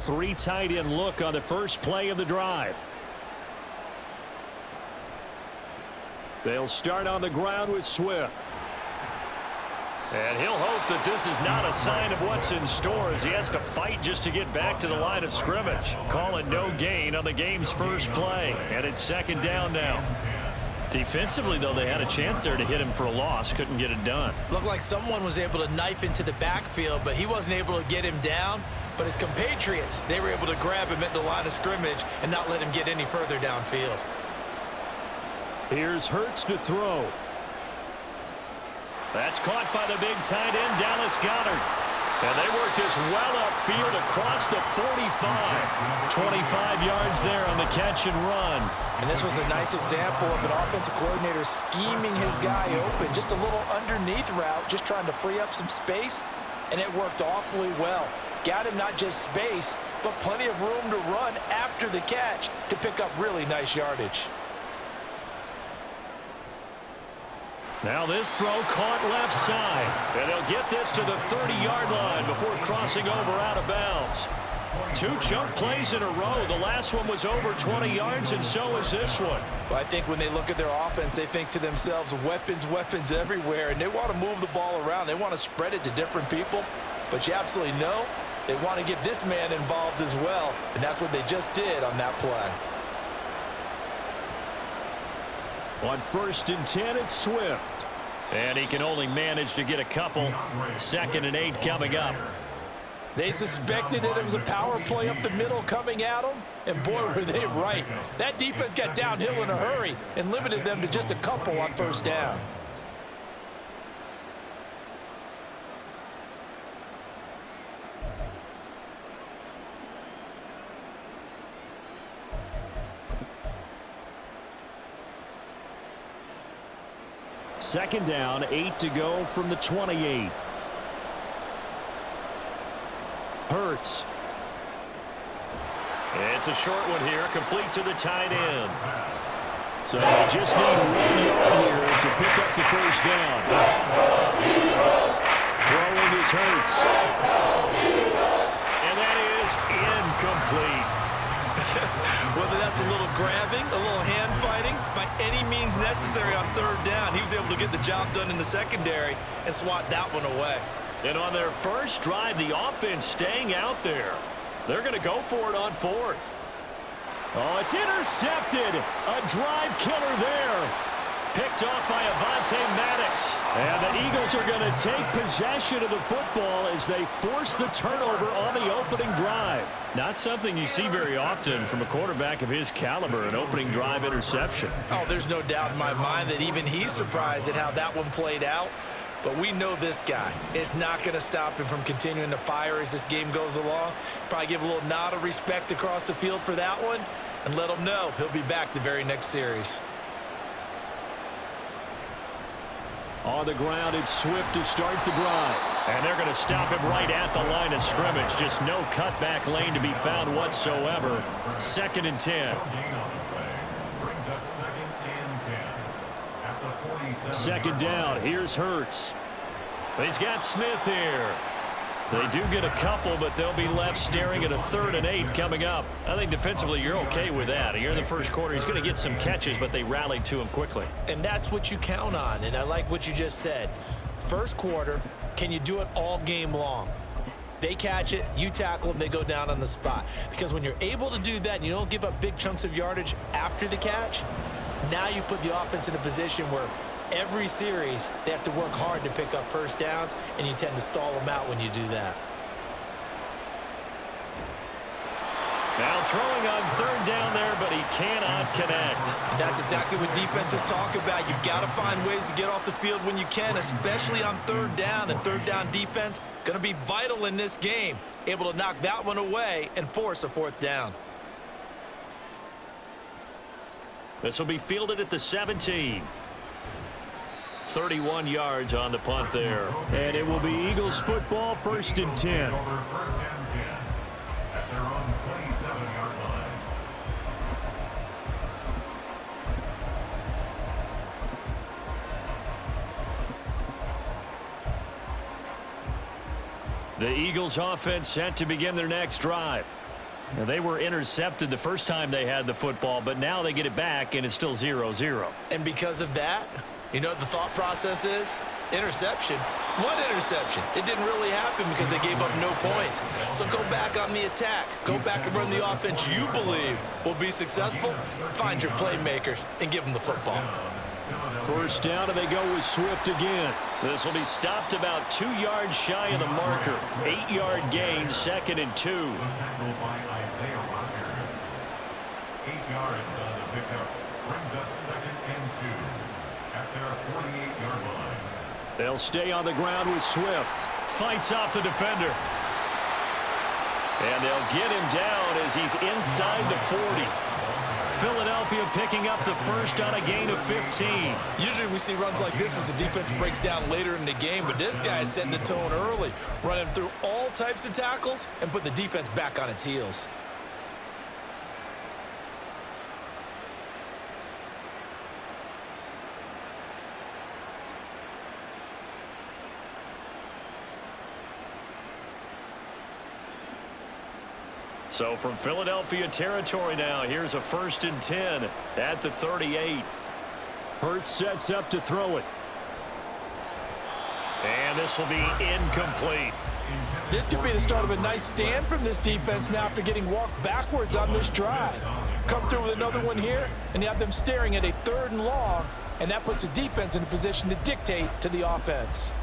three tight end look on the first play of the drive. They'll start on the ground with Swift. And he'll hope that this is not a sign of what's in store as he has to fight just to get back to the line of scrimmage. Call it no gain on the game's first play. And it's second down now. Defensively, though, they had a chance there to hit him for a loss. Couldn't get it done. Looked like someone was able to knife into the backfield, but he wasn't able to get him down. But his compatriots, they were able to grab him at the line of scrimmage and not let him get any further downfield. Here's Hurts to throw. That's caught by the big tight end, Dallas Goedert. And they work this well upfield across the 45. 25 yards there on the catch and run. And this was a nice example of an offensive coordinator scheming his guy open. Just a little underneath route, just trying to free up some space. And it worked awfully well. Got him not just space, but plenty of room to run after the catch to pick up really nice yardage. Now this throw caught left side. And they'll get this to the 30-yard line before crossing over out of bounds. Two chunk plays in a row. The last one was over 20 yards, and so is this one. Well, I think when they look at their offense, they think to themselves, weapons, weapons everywhere, and they want to move the ball around. They want to spread it to different people. But you absolutely know they want to get this man involved as well, and that's what they just did on that play. On 1st and 10, it's Swift. And he can only manage to get a couple. 2nd and 8 coming up. They suspected it was a power play up the middle coming at them, and boy, were they right. That defense got downhill in a hurry and limited them to just a couple on 1st down. Second down, 8 to go from the 28. Hurts. It's a short one here, complete to the tight end. So they just need 1 yard here to pick up the first down. Throwing is Hurts. And that is incomplete. Whether that's a little grabbing, a little hand fighting, by any means necessary on 3rd down, he was able to get the job done in the secondary and swat that one away. And on their first drive, the offense staying out there. They're going to go for it on 4th. Oh, it's intercepted. A drive killer there. Picked off by Avonte Maddox. And the Eagles are going to take possession of the football as they force the turnover on the opening drive. Not something you see very often from a quarterback of his caliber, an opening drive interception. Oh, there's no doubt in my mind that even he's surprised at how that one played out. But we know this guy is not going to stop him from continuing to fire as this game goes along. Probably give a little nod of respect across the field for that one and let him know he'll be back the very next series. On the ground, it's Swift to start the drive. And they're going to stop him right at the line of scrimmage. Just no cutback lane to be found whatsoever. 2nd and 10. 2nd down. Here's Hurts. He's got Smith here. They do get a couple, but they'll be left staring at a 3rd and 8 coming up. I think defensively you're okay with that. Here in the first quarter, he's going to get some catches, but they rallied to him quickly. And that's what you count on, and I like what you just said. First quarter, can you do it all game long? They catch it, you tackle them, they go down on the spot. Because when you're able to do that and you don't give up big chunks of yardage after the catch, now you put the offense in a position where every series, they have to work hard to pick up 1st downs, and you tend to stall them out when you do that. Now throwing on 3rd down there, but he cannot connect. And that's exactly what defenses talk about. You've got to find ways to get off the field when you can, especially on 3rd down. And 3rd down defense going to be vital in this game. Able to knock that one away and force a 4th down. This will be fielded at the 17. 31 yards on the punt there. And it will be Eagles football, 1st and 10. The Eagles offense set to begin their next drive. Now, they were intercepted the first time they had the football, but now they get it back, and it's still 0-0. And because of that, you know what the thought process is? Interception. What interception? It didn't really happen because they gave up no points. So go back on the attack. Go back and run the offense you believe will be successful. Find your playmakers and give them the football. First down, and they go with Swift again. This will be stopped about 2 yards shy of the marker. 8-yard gain, 2nd and 2. 8 yards on the pickup brings up 2nd and 2 at their 48-yard line. They'll stay on the ground with Swift. Fights off the defender. And they'll get him down as he's inside the 40. Philadelphia picking up the first on a gain of 15. Usually we see runs like this as the defense breaks down later in the game, but this guy is setting the tone early, running through all types of tackles and put the defense back on its heels. So from Philadelphia territory now, here's a 1st and 10 at the 38. Hurts sets up to throw it. And this will be incomplete. This could be the start of a nice stand from this defense now after getting walked backwards on this drive. Come through with another one here, and you have them staring at a 3rd and long, and that puts the defense in a position to dictate to the offense.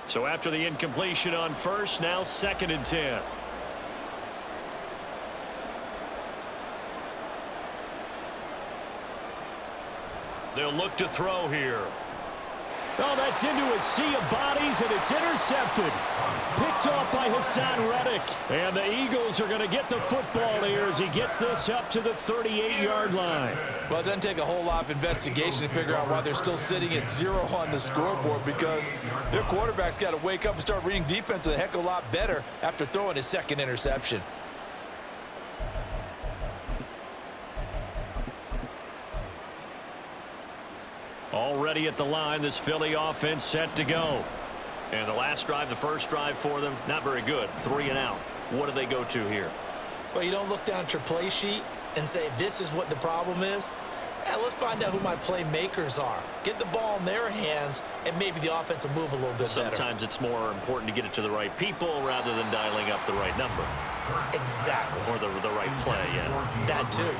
So after the incompletion on first, now 2nd and 10. They'll look to throw here. Oh, that's into a sea of bodies, and it's intercepted. Picked off by Hassan Reddick. And the Eagles are going to get the football here as he gets this up to the 38-yard line. Well, it doesn't take a whole lot of investigation to figure out why they're still sitting at 0 on the scoreboard, because their quarterback's got to wake up and start reading defense a heck of a lot better after throwing his 2nd interception. Already at the line, this Philly offense set to go. And the last drive, the first drive for them, not very good. 3 and out. What do they go to here? Well, you don't look down at your play sheet and say, this is what the problem is. Let's find out who my playmakers are. Get the ball in their hands, and maybe the offense will move a little bit better. Sometimes it's more important to get it to the right people rather than dialing up the right number. Exactly. Or the right play, yeah. That too.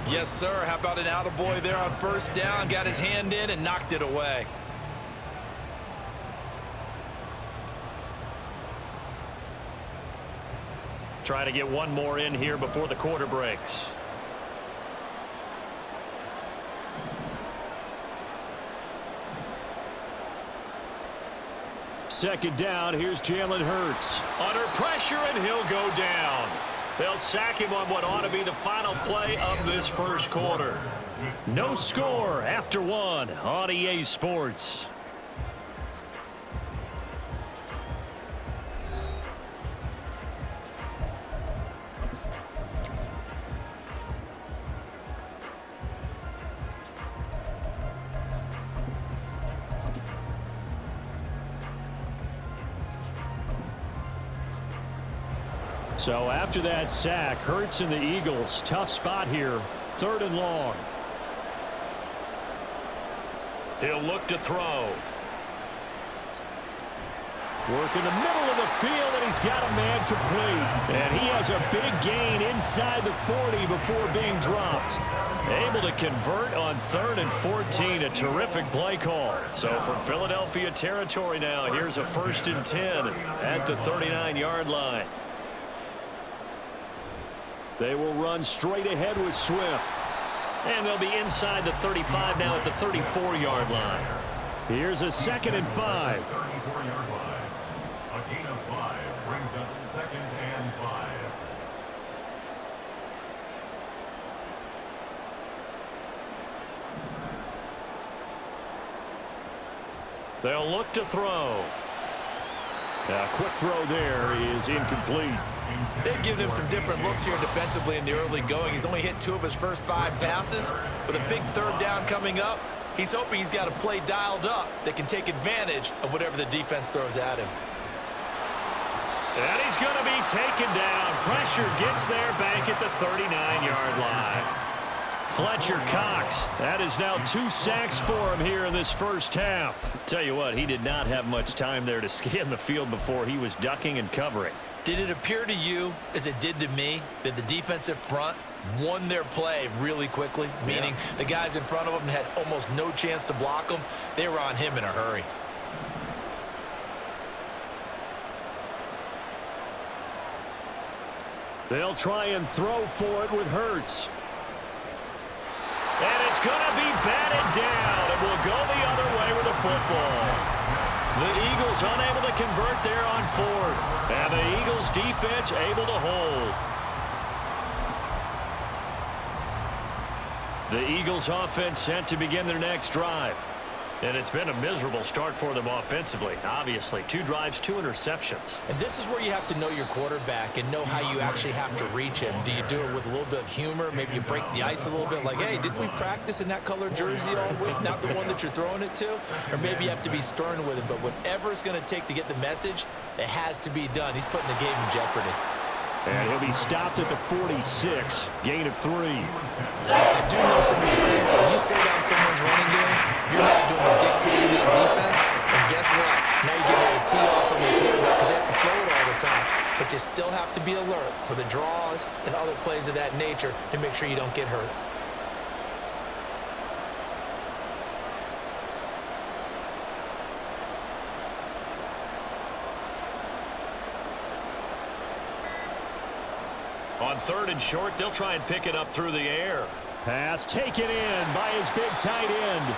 Yes, sir. How about an attaboy there on first down? Got his hand in and knocked it away. Try to get one more in here before the quarter breaks. Second down, here's Jalen Hurts. Under pressure, and he'll go down. They'll sack him on what ought to be the final play of this first quarter. No score after 1 on EA Sports. So after that sack, Hurts and the Eagles, tough spot here, 3rd and long. He'll look to throw. Work in the middle of the field, and he's got a man complete. And he has a big gain inside the 40 before being dropped. Able to convert on 3rd and 14, a terrific play call. So from Philadelphia territory now, here's a 1st and 10 at the 39-yard line. They will run straight ahead with Swift. And they'll be inside the 35 now at the 34-yard line. Here's a 2nd and 5. 34-yard line. A gain of 5 brings up 2nd and 5. They'll look to throw. Quick throw there is incomplete. They've given him some different looks here defensively in the early going. He's only hit 2 of his first 5 passes. With a big third down coming up, he's hoping he's got a play dialed up that can take advantage of whatever the defense throws at him. And he's going to be taken down. Pressure gets there back at the 39-yard line. Fletcher Cox, that is now 2 sacks for him here in this first half. Tell you what, he did not have much time there to scan the field before he was ducking and covering. Did it appear to you, as it did to me, that the defensive front won their play really quickly? Meaning the guys in front of them had almost no chance to block them. They were on him in a hurry. They'll try and throw for it with Hurts. And it's going to be batted down. It will go the other way with the football. The Eagles unable to convert there on 4th. And the Eagles defense able to hold. The Eagles offense set to begin their next drive. And it's been a miserable start for them offensively. Obviously, 2 drives, 2 interceptions. And this is where you have to know your quarterback and know how you actually have to reach him. Do you do it with a little bit of humor? Maybe you break the ice a little bit like, hey, didn't we practice in that color jersey all week? Not the one that you're throwing it to? Or maybe you have to be stern with him. But whatever it's going to take to get the message, it has to be done. He's putting the game in jeopardy. And he'll be stopped at the 46. Gain of 3. I do know from experience that when you slow down someone's running game, you're not doing the dictating that defense. And guess what? Now you're getting ready to tee off on your quarterback because they have to throw it all the time. But you still have to be alert for the draws and other plays of that nature to make sure you don't get hurt. On 3rd and short, they'll try and pick it up through the air. Pass taken in by his big tight end.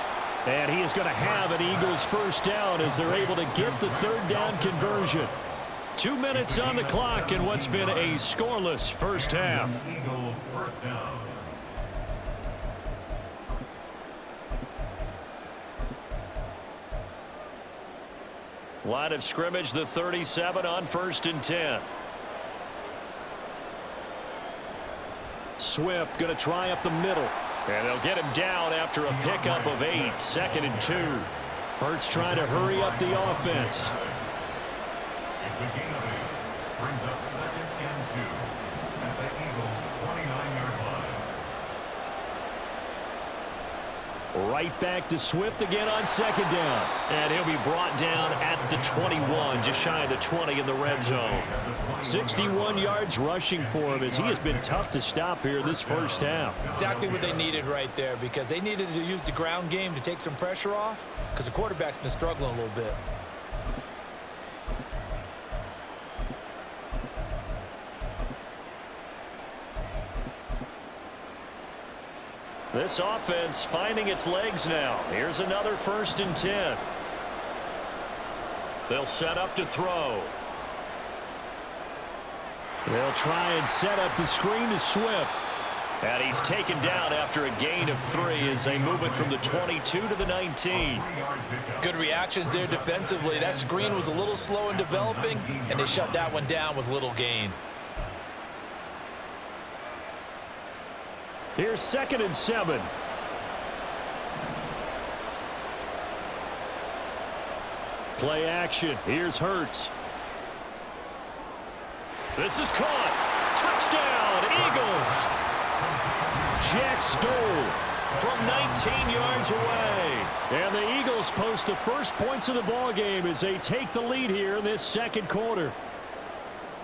And he is going to have an Eagles first down as they're able to get the 3rd down conversion. 2 minutes on the clock in what's been a scoreless first half. Eagle first down. Line of scrimmage, the 37 on 1st and 10. Swift going to try up the middle. And they'll get him down after a pickup of 8. 2nd and 2. Hurts trying to hurry up the offense. It's a gain of 8. Brings up 2nd and 2 at the Eagles' 29-yard line. Right back to Swift again on 2nd down. And he'll be brought down at the 21, just shy of the 20 in the red zone. 61 yards rushing for him as he has been tough to stop here this first half. Exactly what they needed right there because they needed to use the ground game to take some pressure off because the quarterback's been struggling a little bit. This offense finding its legs now. Here's another 1st and 10. They'll set up to throw. They'll try and set up the screen to Swift. And he's taken down after a gain of 3 as they move it from the 22 to the 19. Good reactions there defensively. That screen was a little slow in developing, and they shut that one down with little gain. Here's 2nd and 7. Play action. Here's Hurts. This is caught. Touchdown, Eagles. Jack Stoll from 19 yards away. And the Eagles post the first points of the ballgame as they take the lead here in this 2nd quarter.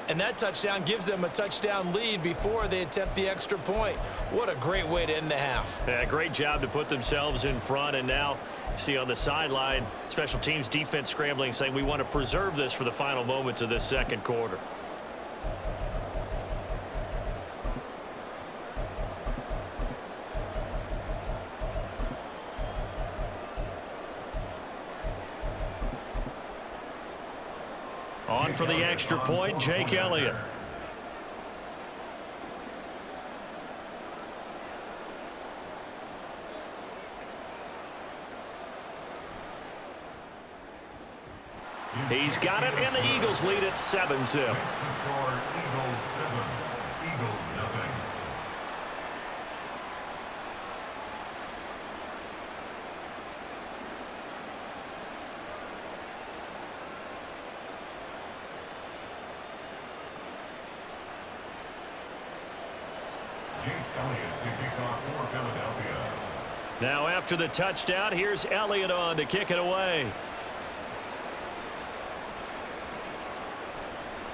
And that touchdown gives them a touchdown lead before they attempt the extra point. What a great way to end the half. Yeah, great job to put themselves in front. And now, see on the sideline, special teams defense scrambling, saying we want to preserve this for the final moments of this 2nd quarter. On for the extra point, Jake Elliott. He's got it, and the Eagles lead at 7-zip. Makes the score Eagles 7, Eagles nothing. Jake Elliott to kick off for Philadelphia. Now after the touchdown, here's Elliott on to kick it away.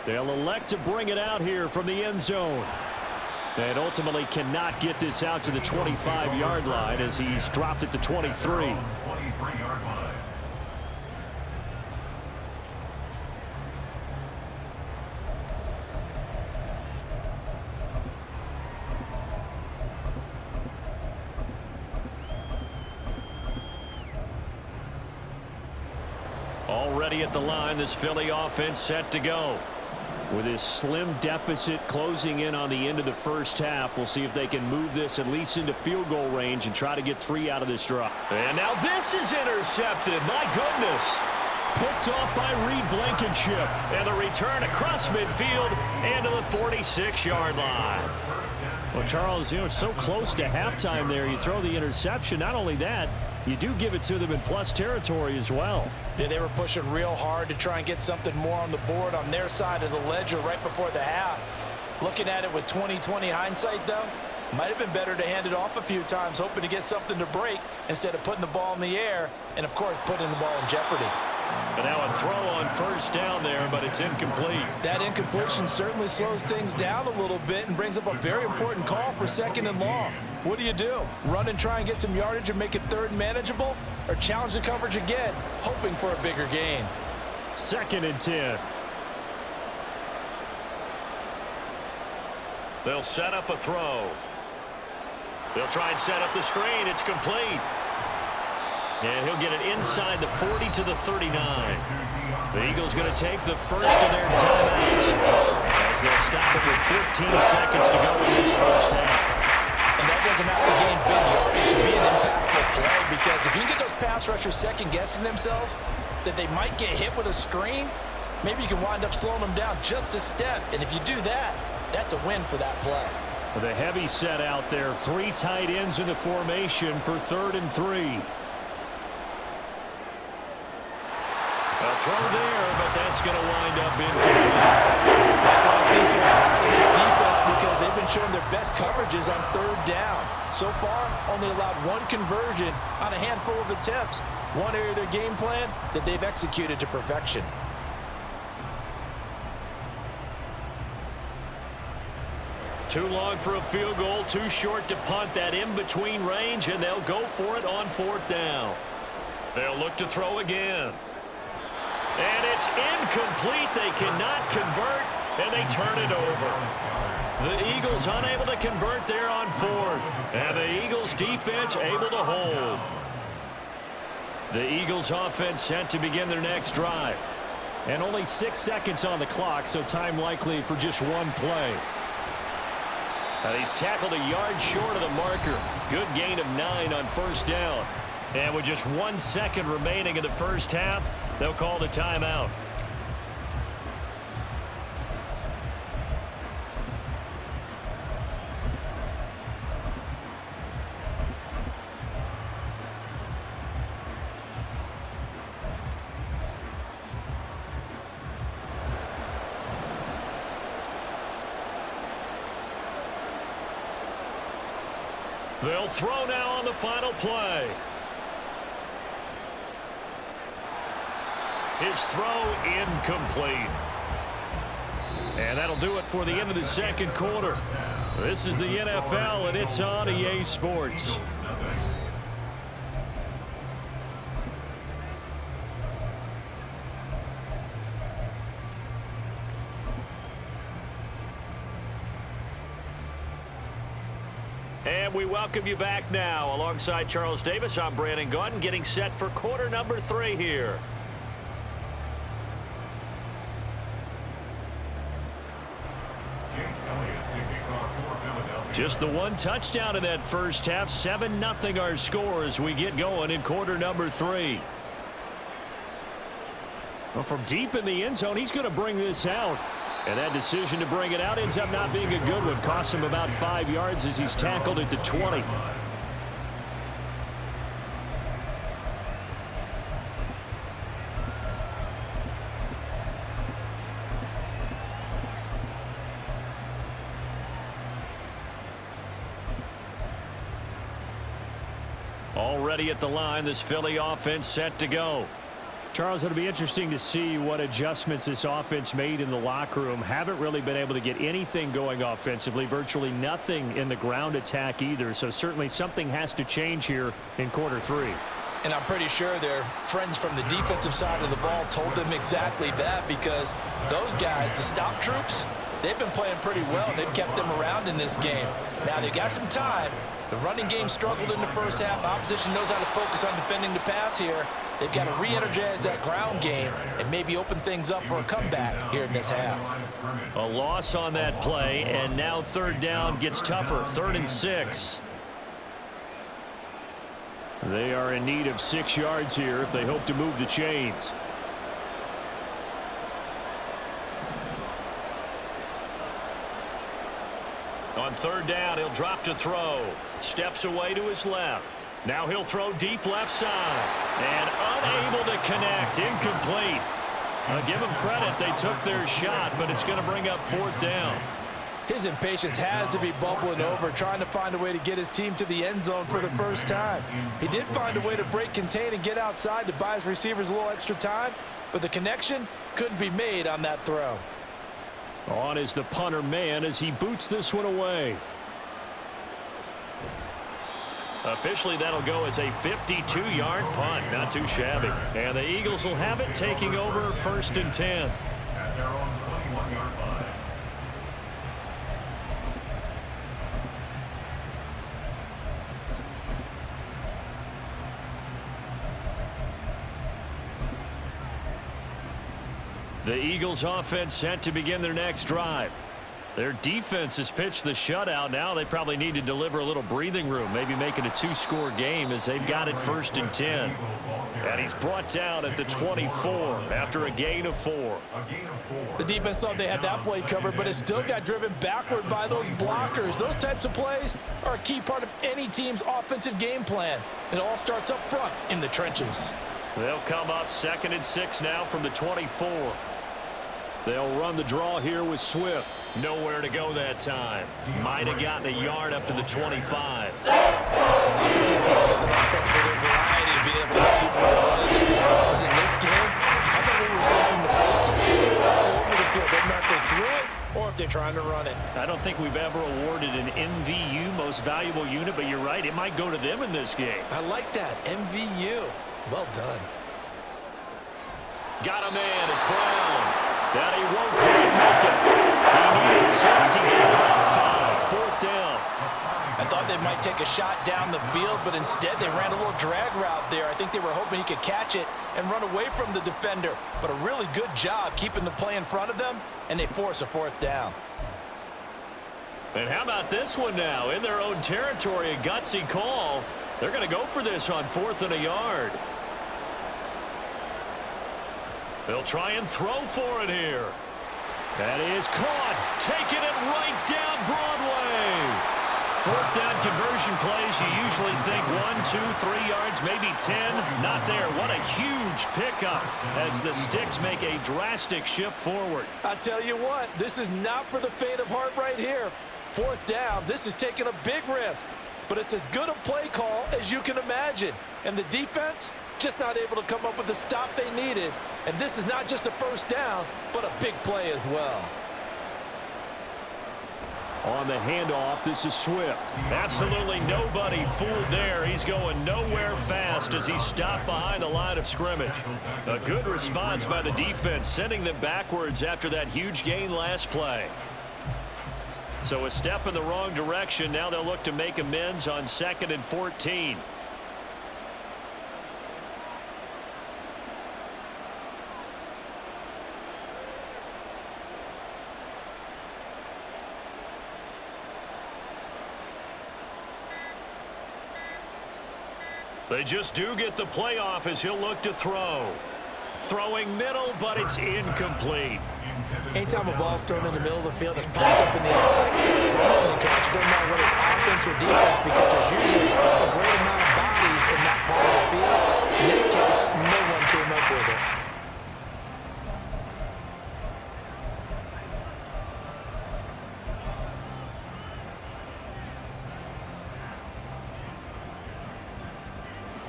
They'll elect to bring it out here from the end zone. And ultimately cannot get this out to the 25-yard line as he's dropped at the 23. 23-yard line. Already at the line, this Philly offense set to go. With his slim deficit closing in on the end of the first half, we'll see if they can move this at least into field goal range and try to get 3 out of this drive. And now this is intercepted. My goodness. Picked off by Reed Blankenship. And the return across midfield and to the 46-yard line. Well, Charles, it's so close to halftime there. You throw the interception. Not only that, you do give it to them in plus territory as well. Yeah, they were pushing real hard to try and get something more on the board on their side of the ledger right before the half. Looking at it with 20/20 hindsight, though, might have been better to hand it off a few times, hoping to get something to break instead of putting the ball in the air and, of course, putting the ball in jeopardy. But now a throw on first down there, but it's incomplete. That incompletion certainly slows things down a little bit and brings up a very important call for 2nd and long. What do? Run and try and get some yardage and make it 3rd and manageable, or challenge the coverage again, hoping for a bigger gain? 2nd and 10. They'll set up a throw. They'll try and set up the screen. It's complete. And he'll get it inside the 40 to the 39. The Eagles going to take the first of their timeouts as they'll stop it with 14 seconds to go in this first half. And that doesn't have to gain big yardage. It should be an impactful play, because if you can get those pass rushers second-guessing themselves that they might get hit with a screen, maybe you can wind up slowing them down just a step. And if you do that, that's a win for that play. The heavy set out there. 3 tight ends in the formation for 3rd and 3. A throw there, but that's going to wind up incomplete. I want to see some out of this defense because they've been showing their best coverages on 3rd down. So far, only allowed 1 conversion on a handful of attempts. One area of their game plan that they've executed to perfection. Too long for a field goal, too short to punt. That in-between range, and they'll go for it on 4th down. They'll look to throw again. And it's incomplete. They cannot convert, and they turn it over. The Eagles unable to convert there on 4th. And the Eagles defense able to hold. The Eagles offense set to begin their next drive. And only 6 seconds on the clock, so time likely for just 1 play. Now he's tackled a yard short of the marker. Good gain of 9 on 1st down. And with just 1 second remaining in the first half, they'll call the timeout. They'll throw now on the final play. His throw incomplete. And that'll do it for the end of the 2nd quarter. This is the NFL, and it's on EA Sports. And we welcome you back now. Alongside Charles Davis, I'm Brandon Gaudin, getting set for quarter number 3 here. Just the 1 touchdown in that first half. 7-0 our score as we get going in quarter number 3. Well, from deep in the end zone, he's going to bring this out. And that decision to bring it out ends up not being a good one. Cost him about 5 yards as he's tackled at the 20. Already at the line, this Philly offense set to go. Charles, it'll be interesting to see what adjustments this offense made in the locker room. Haven't really been able to get anything going offensively, virtually nothing in the ground attack either. So certainly something has to change here in quarter 3. And I'm pretty sure their friends from the defensive side of the ball told them exactly that, because those guys, the stop troops, they've been playing pretty well. They've kept them around in this game. Now they got some time. The running game struggled in the first half. Opposition knows how to focus on defending the pass here. They've got to re-energize that ground game and maybe open things up for a comeback here in this half. A loss on that play, and now third down gets tougher. 3rd and 6. They are in need of 6 yards here if they hope to move the chains. On 3rd down, he'll drop to throw. Steps away to his left. Now he'll throw deep left side. And unable to connect. Incomplete. I'll give them credit. They took their shot, but it's going to bring up 4th down. His impatience has to be bubbling over, trying to find a way to get his team to the end zone for the first time. He did find a way to break contain and get outside to buy his receivers a little extra time, but the connection couldn't be made on that throw. On is the punter man as he boots this one away. Officially, that'll go as a 52-yard punt. Not too shabby. And the Eagles will have it, taking over 1st and 10. At their own 21-yard line. The Eagles offense set to begin their next drive. Their defense has pitched the shutout. Now they probably need to deliver a little breathing room, maybe make it a 2-score game as they've got it 1st and 10. And he's brought down at the 24 after a gain of 4. The defense thought they had that play covered, but it still got driven backward by those blockers. Those types of plays are a key part of any team's offensive game plan. It all starts up front in the trenches. They'll come up 2nd and 6 now from the 24. They'll run the draw here with Swift. Nowhere to go that time. Might have gotten a yard up to the 25. Offense plays an offense for their variety of being able to hit people with the run and the pass. But in this game, how about what we're seeing from the safeties? They're all over the field. Doesn't matter if they threw it or if they're trying to run it. I don't think we've ever awarded an MVU, most valuable unit, but you're right. It might go to them in this game. I like that. MVU. Well done. Got a man. It's Brown. That he won't quite make it. He needed 6. He got about 5. 4th down. I thought they might take a shot down the field, but instead they ran a little drag route there. I think they were hoping he could catch it and run away from the defender. But a really good job keeping the play in front of them, and they force a 4th down. And how about this one now? In their own territory, a gutsy call. They're going to go for this on 4th and a yard. They'll try and throw for it here. That is caught. Taking it right down Broadway. 4th down conversion plays, you usually think 1, 2, 3 yards, maybe 10. Not there. What a huge pickup as the Sticks make a drastic shift forward. I tell you what, this is not for the faint of heart right here. 4th down, this is taking a big risk. But it's as good a play call as you can imagine. And the defense just not able to come up with the stop they needed. And this is not just a 1st down, but a big play as well. On the handoff, this is Swift. Absolutely nobody fooled there. He's going nowhere fast as he's stopped behind the line of scrimmage. A good response by the defense, sending them backwards after that huge gain last play. So a step in the wrong direction. Now they'll look to make amends on 2nd and 14. They just do get the playoff as he'll look to throw. Throwing middle, but it's incomplete. Anytime a ball's thrown in the middle of the field, it's popped up in the air, I expect someone to catch it. Doesn't matter whether it's offense or defense, because there's usually a great amount of bodies in that part of the field. In this case, no one came up with it.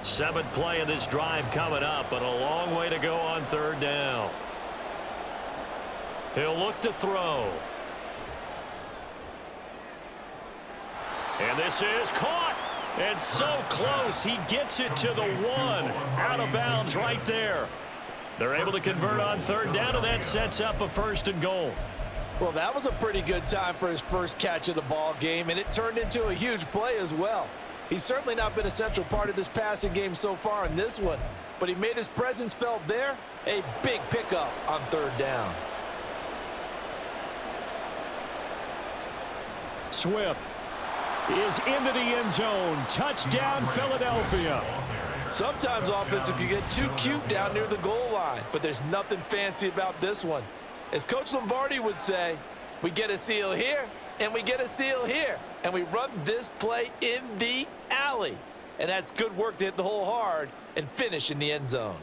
Seventh play of this drive coming up, but a long way to go on third down. He'll look to throw. And this is caught. And so close, he gets it to the one. Out of bounds right there. They're able to convert on third down, and that sets up a 1st and goal. Well, that was a pretty good time for his first catch of the ball game, and it turned into a huge play as well. He's certainly not been a central part of this passing game so far in this one, but he made his presence felt there. A big pickup on third down. Swift is into the end zone. Touchdown, Philadelphia. Sometimes offenses can get too cute down near the goal line, but there's nothing fancy about this one. As Coach Lombardi would say, we get a seal here, and we get a seal here, and we run this play in the alley. And that's good work to hit the hole hard and finish in the end zone.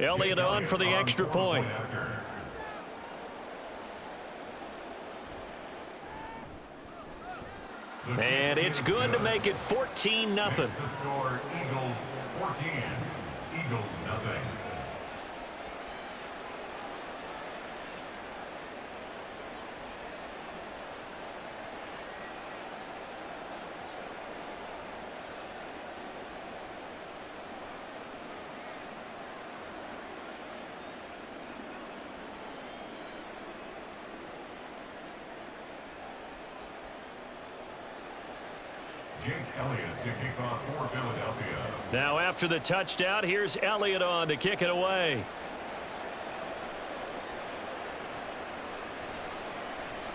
Elliott on for the extra point. And it's good to make it 14-0. The score, Eagles 14, Eagles nothing. Jake Elliott to kick off for Philadelphia. Now after the touchdown, here's Elliott on to kick it away.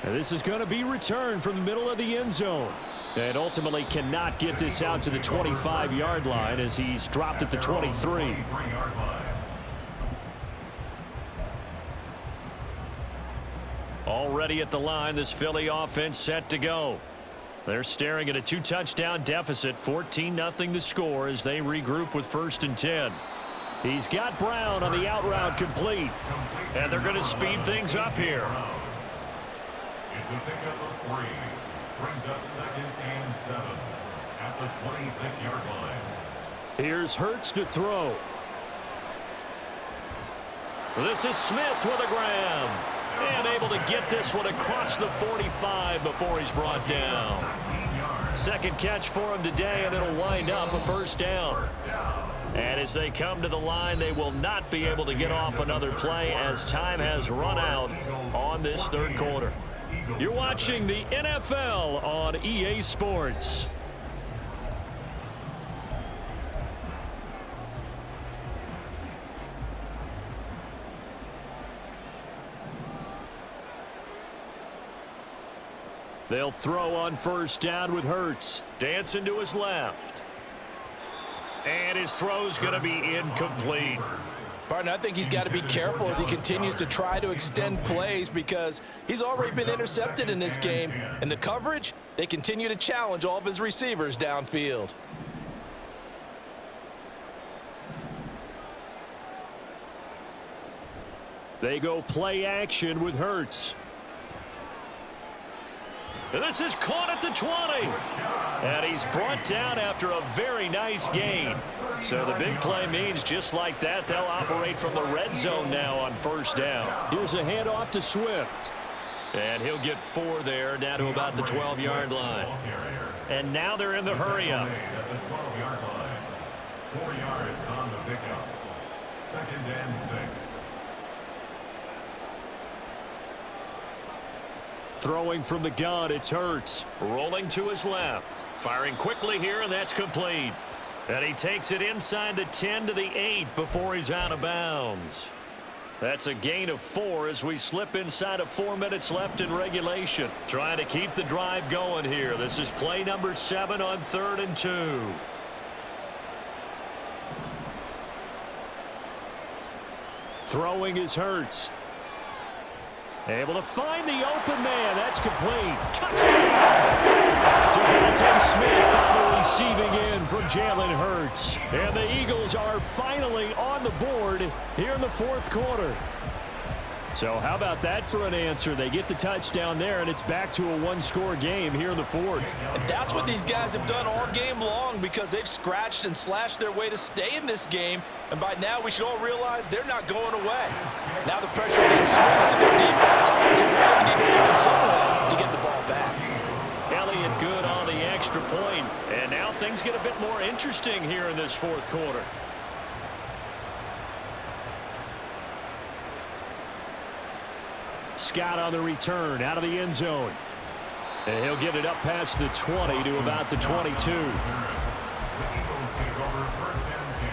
And this is going to be returned from the middle of the end zone. And ultimately cannot get this out to the 25-yard line as he's dropped at the 23. Already at the line, this Philly offense set to go. They're staring at a 2-touchdown deficit, 14-0 the score as they regroup with 1st and 10. He's got Brown on the out route complete, and they're going to speed things up here. It's a pickup of 3. Brings up 2nd and 7 at the 26-yard line. Here's Hurts to throw. This is Smith with a grab. And able to get this one across the 45 before he's brought down. 2nd catch for him today, and it'll wind up a 1st down. And as they come to the line, they will not be able to get off another play as time has run out on this 3rd quarter. You're watching the NFL on EA Sports. They'll throw on 1st down with Hurts. Dancing to his left. And his throw's going to be incomplete. Partner, I think he's got to be careful as he continues to try to extend plays because he's already been intercepted in this game. And the coverage, they continue to challenge all of his receivers downfield. They go play action with Hurts. And this is caught at the 20. And he's brought down after a very nice gain. So the big play means just like that, they'll operate from the red zone now on 1st down. Here's a handoff to Swift. And he'll get 4 there, down to about the 12-yard line. And now they're in the hurry-up. 4 yards on the pickup. 2nd and 6. Throwing from the gun, it's Hurts. Rolling to his left. Firing quickly here, and that's complete. And he takes it inside the 10 to the 8 before he's out of bounds. That's a gain of 4 as we slip inside of 4 minutes left in regulation. Trying to keep the drive going here. This is play number 7 on 3rd and 2. Throwing is Hurts. Able to find the open man. That's complete. Touchdown! Devontae Smith on the receiving end from Jalen Hurts. And the Eagles are finally on the board here in the 4th quarter. So how about that for an answer? They get the touchdown there, and it's back to a 1-score game here in the 4th. And that's what these guys have done all game long because they've scratched and slashed their way to stay in this game. And by now, we should all realize they're not going away. Now the pressure then swings to their defense because they're going to need to find some way to get the ball back. Elliott good on the extra point. And now things get a bit more interesting here in this 4th quarter. Scott on the return out of the end zone. And he'll get it up past the 20 to about the 22. The Eagles take over 1st and 10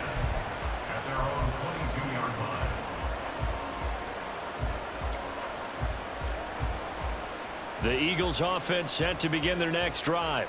at their own 22-yard line. The Eagles offense set to begin their next drive.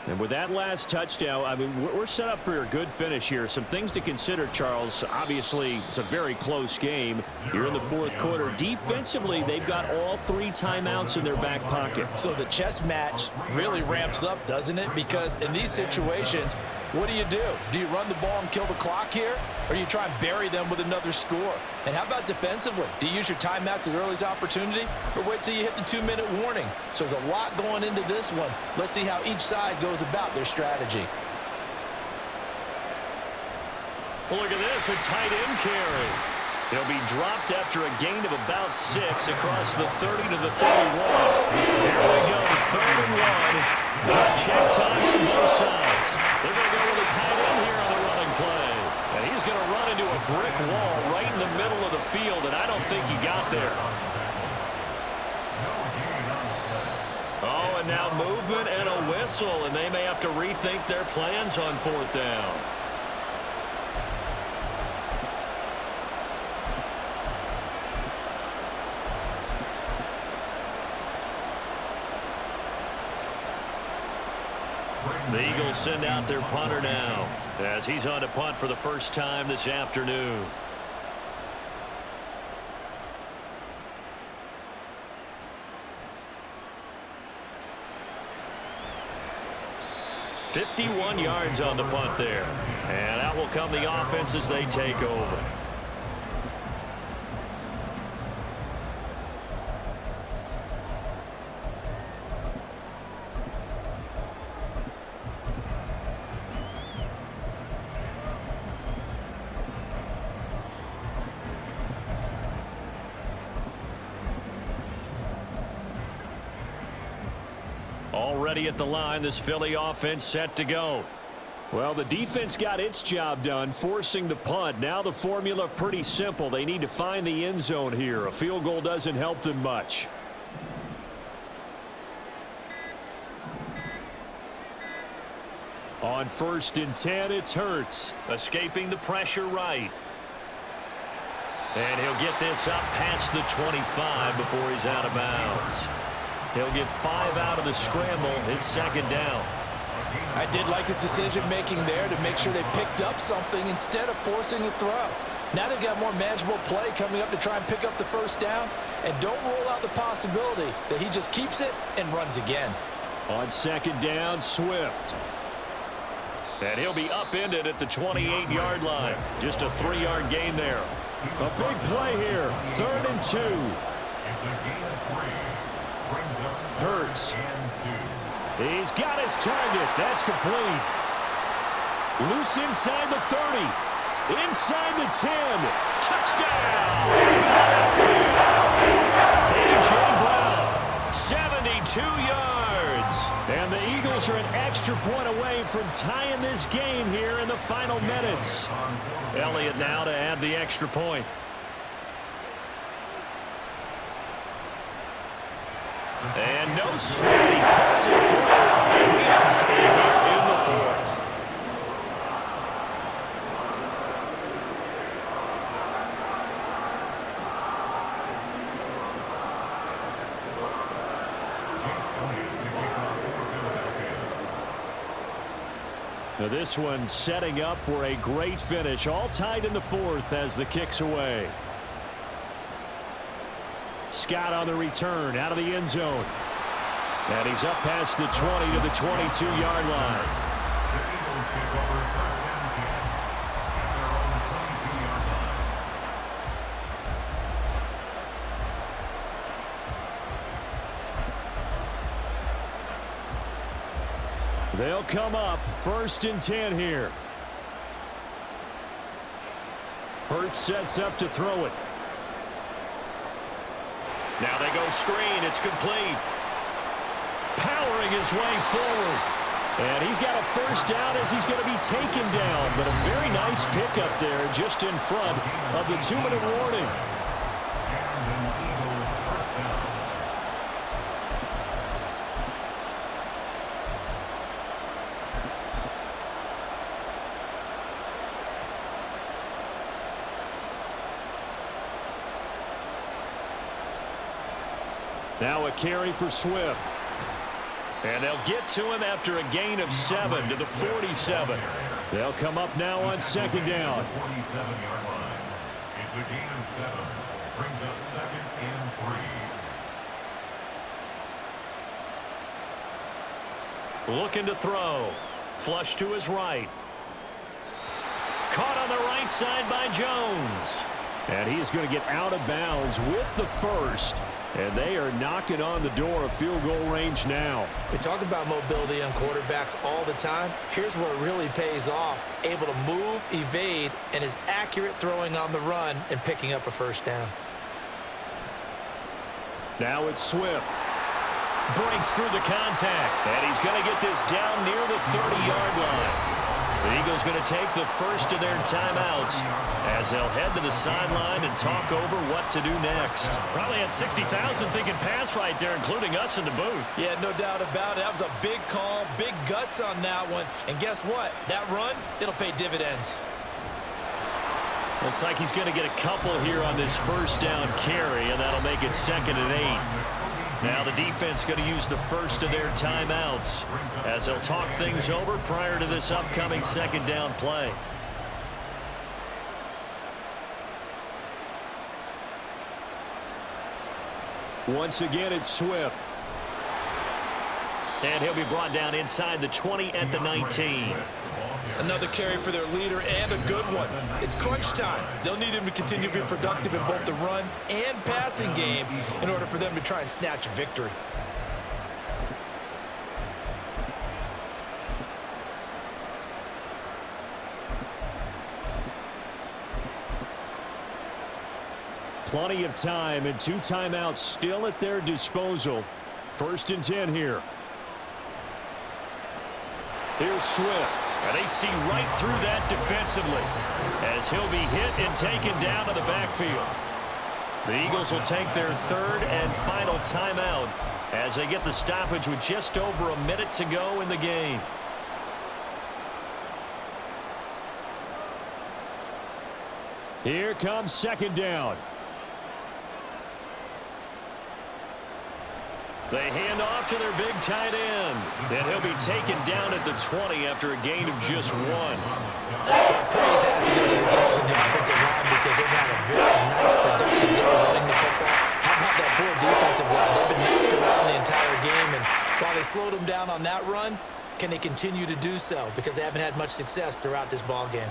And with that last touchdown, I mean, we're set up for a good finish here. Some things to consider, Charles. Obviously, it's a very close game. You're in the 4th quarter. Defensively, they've got all 3 timeouts in their back pocket. So the chess match really ramps up, doesn't it? Because in these situations, what do? Do you run the ball and kill the clock here? Or do you try and bury them with another score? And how about defensively? Do you use your timeouts at earliest opportunity? Or wait till you hit the 2-minute warning? So there's a lot going into this one. Let's see how each side goes about their strategy. Look at this, a tight end carry. He'll be dropped after a gain of about 6 across the 30 to the 31. Here we go, 3rd and 1. Got check time on both sides. They're going to go with a tight end here on the running play. And he's going to run into a brick wall right in the middle of the field, and I don't think he got there. Oh, and now movement and a whistle, and they may have to rethink their plans on 4th down. The Eagles send out their punter now as he's on to punt for the first time this afternoon. "51 yards on the punt there. And out will come the offense as they take over. Already at the line, this Philly offense set to go. Well, the defense got its job done, forcing the punt. Now the formula pretty simple. They need to find the end zone here. A field goal doesn't help them much. On 1st and 10, it's Hurts. Escaping the pressure right. And he'll get this up past the 25 before he's out of bounds. He'll get 5 out of the scramble. It's 2nd down. I did like his decision-making there to make sure they picked up something instead of forcing the throw. Now they've got more manageable play coming up to try and pick up the 1st down. And don't rule out the possibility that he just keeps it and runs again. On 2nd down, Swift. And he'll be upended at the 28-yard line. Just a 3-yard gain there. A big play here. 3rd and 2. It's a gain of 3. Hurts. He's got his target. That's complete. Loose inside the 30. Inside the 10. Touchdown! A.J. Brown, 72 yards. And the Eagles are an extra point away from tying this game here in the final minutes. Elliott now to add the extra point. And no sweat, he puts it through. And we are tied here in the 4th. Now this one setting up for a great finish. All tied in the fourth as the kick's away. Scott on the return out of the end zone. And he's up past the 20 to the 22-yard line. The Eagles kick over first and 10 at their own 22-yard line. They'll come up first and 10 here. Hurts sets up to throw it. Now they go screen. It's complete. Powering his way forward. And he's got a first down as he's going to be taken down. But a very nice pickup there just in front of the 2-minute warning. And an Eagle first down. Now a carry for Swift. And they'll get to him after a gain of 7 to the 47. They'll come up now on second down. 47-yard line. It's a gain of 7. Brings up second and 3. Looking to throw. Flush to his right. Caught on the right side by Jones. And he's going to get out of bounds with the first. And they are knocking on the door of field goal range now. We talk about mobility on quarterbacks all the time. Here's where it really pays off. Able to move, evade, and is accurate throwing on the run and picking up a first down. Now it's Swift. Breaks through the contact. And he's going to get this down near the 30-yard line. The Eagles going to take the first of their timeouts as they'll head to the sideline and talk over what to do next. Probably had 60,000 thinking pass right there, including us in the booth. Yeah, no doubt about it. That was a big call, big guts on that one. And guess what? That run, it'll pay dividends. Looks like he's going to get a couple here on this first down carry, and that'll make it 2nd and 8. Now the defense going to use the first of their timeouts as they'll talk things over prior to this upcoming second down play. Once again, it's Swift. And he'll be brought down inside the 20 at the 19. Another carry for their leader and a good one. It's crunch time. They'll need him to continue to be productive in both the run and passing game in order for them to try and snatch a victory. Plenty of time and 2 timeouts still at their disposal. 1st and 10 here. Here's Swift. And they see right through that defensively as he'll be hit and taken down to the backfield. The Eagles will take their 3rd and final timeout as they get the stoppage with just over a minute to go in the game. Here comes second down. They hand off to their big tight end. And he'll be taken down at the 20 after a gain of just 1. Praise has to go to the guys in the offensive line because they've had a very nice, productive day running the football. How about that poor defensive line? They've been knocked around the entire game, and while they slowed them down on that run, can they continue to do so? Because they haven't had much success throughout this ball game.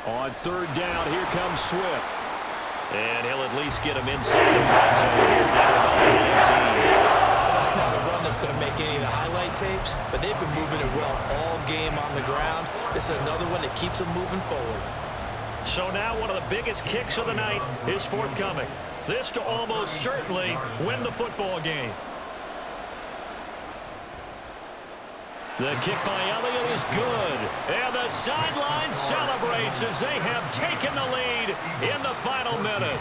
On 3rd down, here comes Swift. And he'll at least get him inside the red zone here down about the 19. Well, that's not a run that's going to make any of the highlight tapes, but they've been moving it well all game on the ground. This is another one that keeps them moving forward. So now one of the biggest kicks of the night is forthcoming. This to almost certainly win the football game. The kick by Elliott is good. And the sideline celebrates as they have taken the lead in the final minute.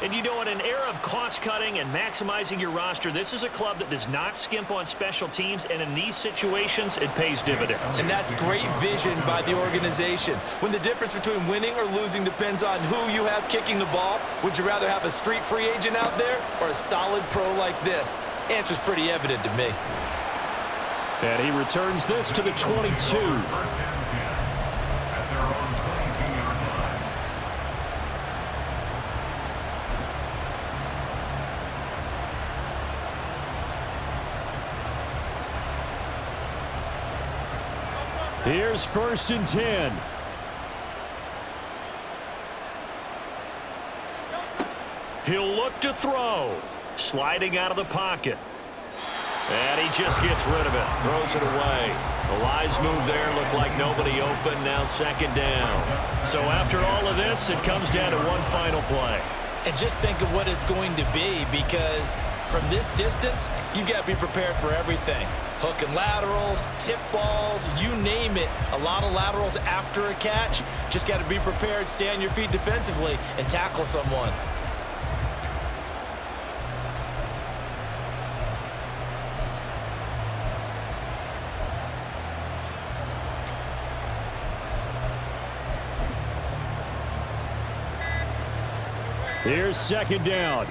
And you know, in an era of cost-cutting and maximizing your roster, this is a club that does not skimp on special teams, and in these situations, it pays dividends. And that's great vision by the organization. When the difference between winning or losing depends on who you have kicking the ball, would you rather have a street free agent out there or a solid pro like this? Answer's pretty evident to me. And he returns this to the 22. First and 10 at their own 22-yard line. Here's 1st and 10. He'll look to throw. Sliding out of the pocket. And he just gets rid of it. Throws it away. The wise move there. Looked like nobody open. Now 2nd down. So after all of this, it comes down to one final play. And just think of what it's going to be, because from this distance, you've got to be prepared for everything. Hook and laterals, tip balls, you name it. A lot of laterals after a catch. Just got to be prepared, stay on your feet defensively, and tackle someone. Here's 2nd down.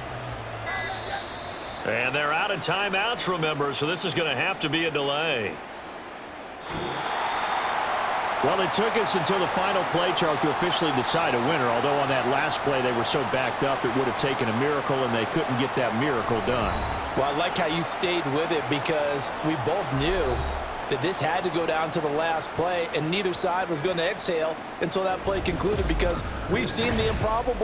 And they're out of timeouts, remember, so this is going to have to be a delay. Well, it took us until the final play, Charles, to officially decide a winner, although on that last play they were so backed up it would have taken a miracle, and they couldn't get that miracle done. Well, I like how you stayed with it, because we both knew that this had to go down to the last play, and neither side was going to exhale until that play concluded, because we've seen the improbable.